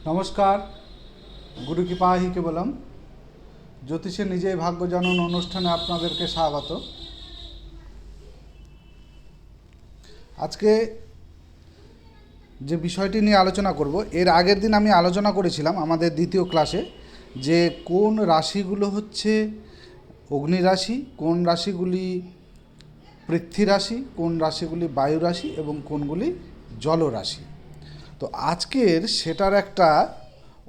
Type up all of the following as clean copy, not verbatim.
নমস্কার, গুরু কৃপা হি কেবলম জ্যোতিষে নিজেই ভাগ্য জানুন অনুষ্ঠানে আপনাদেরকে স্বাগত। আজকে যে বিষয়টি নিয়ে আলোচনা করব, এর আগের দিন আমি আলোচনা করেছিলাম আমাদের দ্বিতীয় ক্লাসে যে কোন রাশিগুলো হচ্ছে অগ্নি রাশি, কোন রাশিগুলি পৃথ্বী রাশি, কোন রাশিগুলি বায়ু রাশি এবং কোনগুলি জল রাশি। তো আজকের সেটার একটা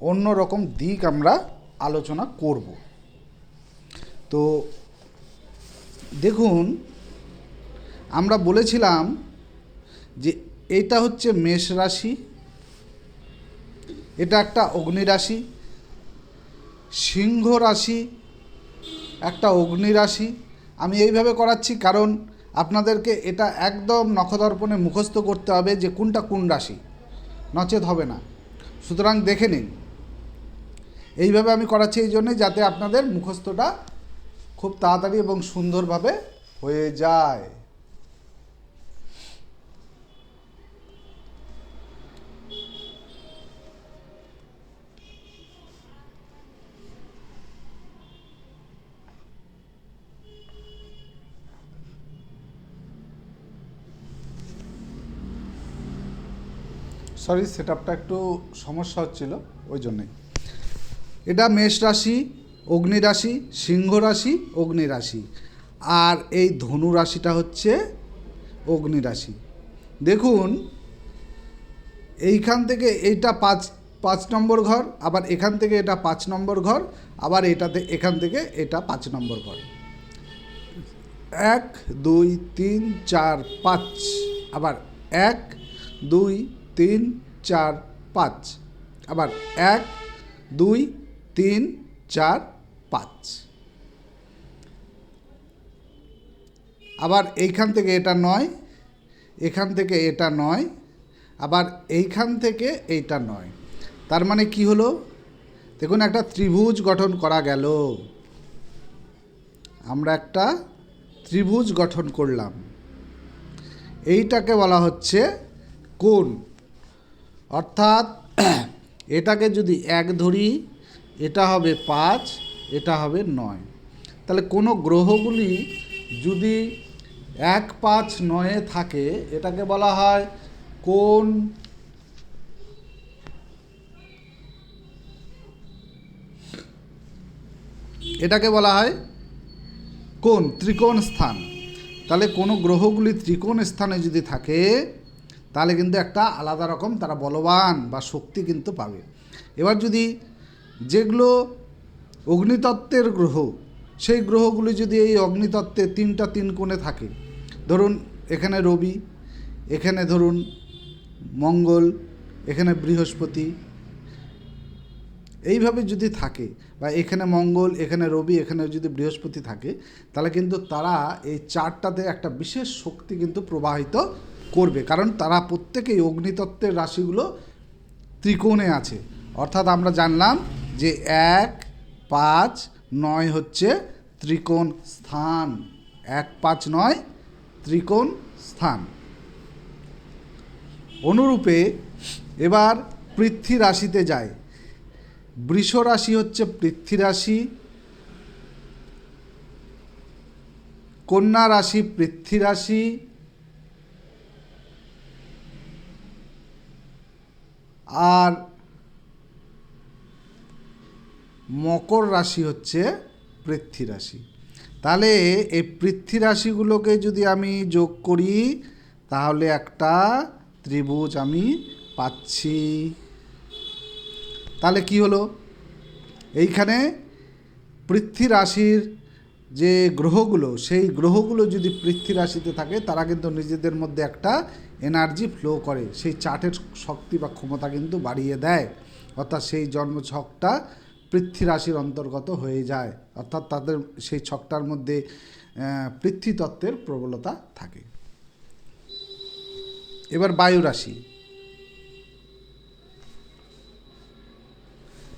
অন্য রকম দিক আমরা আলোচনা করব। তো দেখুন, আমরা বলেছিলাম যে এটা হচ্ছে মেষ রাশি, এটা একটা অগ্নি রাশি, সিংহ রাশি একটা অগ্নি রাশি। আমি এইভাবে করাচ্ছি কারণ আপনাদেরকে এটা একদম নখদর্পণে মুখস্থ করতে হবে যে কোনটা কোন রাশি, নচেত হবে না। সুতরাং দেখে নিন, এইভাবে আমি করাচ্ছি এই জন্যে যাতে আপনাদের মুখস্থটা খুব তাড়াতাড়ি এবং সুন্দরভাবে হয়ে যায়। সরি, সেটআপটা একটু সমস্যা হচ্ছিল, ওই জন্যেই। এটা মেষ রাশি, অগ্নি রাশি, সিংহ রাশি, অগ্নি রাশি, আর এই ধনু রাশিটা হচ্ছে অগ্নি রাশি। দেখুন, এইখান থেকে এইটা পাঁচ নম্বর ঘর, আবার এখান থেকে এটা 5 নম্বর ঘর, আবার এখান থেকে এটা 5 নম্বর ঘর। 1 2 3 4 5, আবার 1 2 3 4 5, আবার 1 2 3 4 5, আবার এইখান থেকে এটা 9, এখান থেকে এটা 9, আবার এইখান থেকে এইটা 9। তার মানে কি হলো? দেখুন, একটা ত্রিভুজ গঠন করা গেল। আমরা একটা ত্রিভুজ গঠন করলাম। এইটাকে বলা হচ্ছে কোণ। অর্থাৎ এটাকে যদি 1 ধরি, এটা হবে 5, এটা হবে 9। তাহলে কোনো গ্রহগুলি যদি 1 5 9 থাকে, এটাকে বলা হয় কোণ। এটাকে বলা হয় কোণ, ত্রিকোণ স্থান। তাহলে কোনো গ্রহগুলি ত্রিকোণ স্থানে যদি থাকে, তাহলে কিন্তু একটা আলাদা রকম তারা বলবান বা শক্তি কিন্তু পাবে। এবার যদি যেগুলো অগ্নিতত্ত্বের গ্রহ, সেই গ্রহগুলি যদি এই অগ্নিতত্ত্বে 3টা 3 কোণে থাকে, ধরুন এখানে রবি, এখানে ধরুন মঙ্গল, এখানে বৃহস্পতি, এইভাবে যদি থাকে, বা এখানে মঙ্গল, এখানে রবি, এখানে যদি বৃহস্পতি থাকে, তাহলে কিন্তু তারা এই চারটাতে একটা বিশেষ শক্তি কিন্তু প্রবাহিত করবে, কারণ তারা প্রত্যেকেই অগ্নিতত্ত্বের রাশিগুলো ত্রিকোণে আছে। অর্থাৎ আমরা জানলাম যে 1 5 9 হচ্ছে ত্রিকোণ স্থান। 1 5 9 ত্রিকোণ স্থান। অনুরূপে এবার পৃথ্বী রাশিতে যায়। বৃষ রাশি হচ্ছে পৃথ্বী রাশি, কন্যা রাশি পৃথ্বী রাশি, আর মকর রাশি হচ্ছে পৃথ্বী রাশি। তাহলে এই পৃথ্বী রাশিগুলোকে যদি আমি যোগ করি, তাহলে একটা ত্রিভুজ আমি পাচ্ছি। তাহলে কি হলো? এইখানে পৃথ্বী রাশির যে গ্রহগুলো, সেই গ্রহগুলো যদি পৃথ্বী রাশিতে থাকে, তারা কিন্তু নিজেদের মধ্যে একটা এনার্জি ফ্লো করে, সেই চার্টের শক্তি বা ক্ষমতা কিন্তু বাড়িয়ে দেয়। অর্থাৎ সেই জন্মছকটা পৃথ্বী রাশির অন্তর্গত হয়ে যায়, অর্থাৎ তাদের সেই ছকটার মধ্যে পৃথ্বী তত্ত্বের প্রবলতা থাকে। এবার বায়ু রাশি।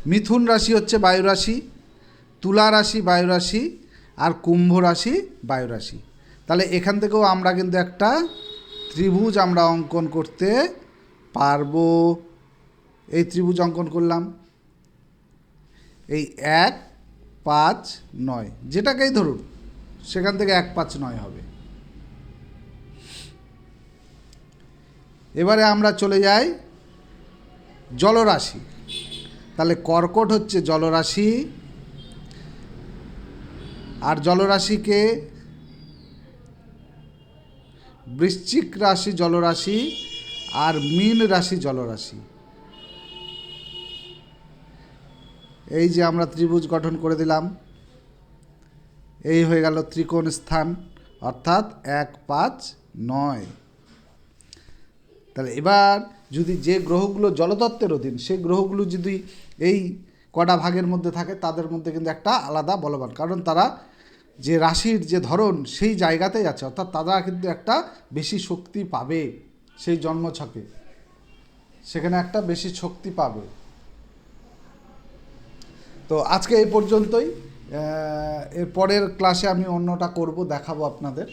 মিথুন রাশি হচ্ছে বায়ু রাশি, তুলা রাশি বায়ু রাশি, আর কুম্ভ রাশি বায়ু রাশি। তাহলে এখান থেকেও আমরা কিন্তু একটা ত্রিভুজ আমরা অঙ্কন করতে পারবো। এই ত্রিভুজ অঙ্কন করলাম, এই 1, 5, 9 যেটাকেই ধরুন, সেখান থেকে 1, 5, 9 হবে। এবারে আমরা চলে যাই জলরাশি। তাহলে কর্কট হচ্ছে জলরাশি, আর জলরাশিকে বৃশ্চিক রাশি জলরাশি, আর মীন রাশি জলরাশি। এই যে আমরা ত্রিভুজ গঠন করে দিলাম, এই হয়ে গেল ত্রিকোণ স্থান, অর্থাৎ 1, 5, 9। তাহলে এবার যদি যে গ্রহগুলো জলতত্ত্বের অধীন, সেই গ্রহগুলো যদি এই কটা ভাগের মধ্যে থাকে, তাদের মধ্যে কিন্তু একটা আলাদা বলবান, কারণ তারা যে রাশির যে ধরন সেই জায়গাতেই আছে, অর্থাৎ তারা কিন্তু একটা বেশি শক্তি পাবে সেই জন্মছকে, সেখানে একটা বেশি শক্তি পাবে। তো আজকে এই পর্যন্তই। এর পরের ক্লাসে আমি অন্যটা করব, দেখাবো আপনাদের।